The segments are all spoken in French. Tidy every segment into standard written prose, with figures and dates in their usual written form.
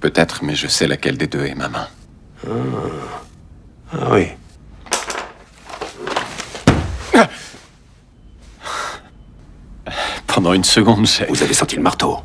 Peut-être, mais je sais laquelle des deux est ma main. Ah oui. Pendant une seconde, j'ai... Vous avez senti le marteau.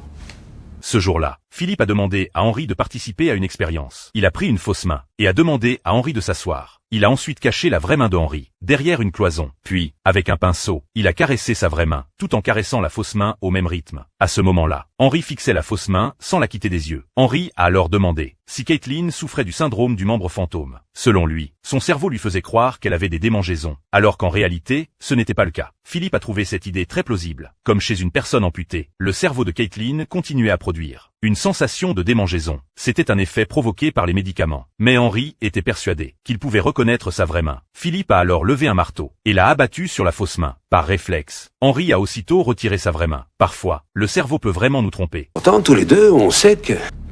Ce jour-là, Philippe a demandé à Henri de participer à une expérience. Il a pris une fausse main et a demandé à Henri de s'asseoir. Il a ensuite caché la vraie main de Henri derrière une cloison. Puis, avec un pinceau, il a caressé sa vraie main, tout en caressant la fausse main au même rythme. À ce moment-là, Henri fixait la fausse main sans la quitter des yeux. Henri a alors demandé si Caitlin souffrait du syndrome du membre fantôme. Selon lui, son cerveau lui faisait croire qu'elle avait des démangeaisons, alors qu'en réalité, ce n'était pas le cas. Philippe a trouvé cette idée très plausible. Comme chez une personne amputée, le cerveau de Caitlin continuait à produire une sensation de démangeaison. C'était un effet provoqué par les médicaments. Mais Henri était persuadé qu'il pouvait reconnaître sa vraie main. Philippe a alors levé un marteau et l'a abattu sur la fausse main. Par réflexe, Henri a aussitôt retiré sa vraie main. Parfois, le cerveau peut vraiment nous tromper. Pourtant, tous les deux, on sait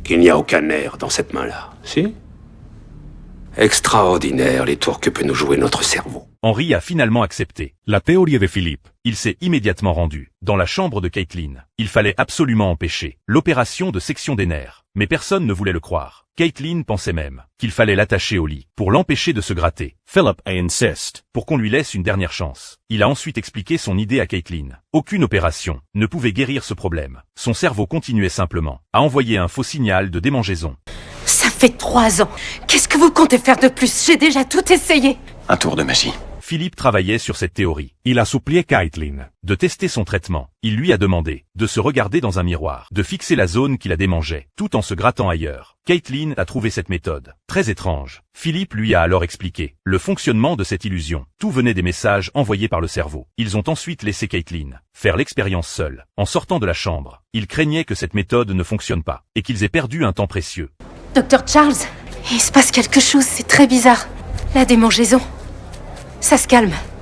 qu'il n'y a aucun nerf dans cette main-là. Si? Extraordinaire les tours que peut nous jouer notre cerveau. Henri a finalement accepté la théorie de Philippe. Il s'est immédiatement rendu dans la chambre de Caitlin. Il fallait absolument empêcher l'opération de section des nerfs. Mais personne ne voulait le croire. Caitlin pensait même qu'il fallait l'attacher au lit pour l'empêcher de se gratter. Philip a insisté pour qu'on lui laisse une dernière chance. Il a ensuite expliqué son idée à Caitlin. Aucune opération ne pouvait guérir ce problème. Son cerveau continuait simplement à envoyer un faux signal de démangeaison. Ça fait 3 ans. Qu'est-ce que vous comptez faire de plus? J'ai déjà tout essayé. Un tour de magie. Philippe travaillait sur cette théorie. Il a supplié Caitlin de tester son traitement. Il lui a demandé de se regarder dans un miroir, de fixer la zone qui la démangeait, tout en se grattant ailleurs. Caitlin a trouvé cette méthode très étrange. Philippe lui a alors expliqué le fonctionnement de cette illusion. Tout venait des messages envoyés par le cerveau. Ils ont ensuite laissé Caitlin faire l'expérience seule. En sortant de la chambre, ils craignaient que cette méthode ne fonctionne pas et qu'ils aient perdu un temps précieux. Docteur Charles, il se passe quelque chose, c'est très bizarre. La démangeaison. Ça se calme.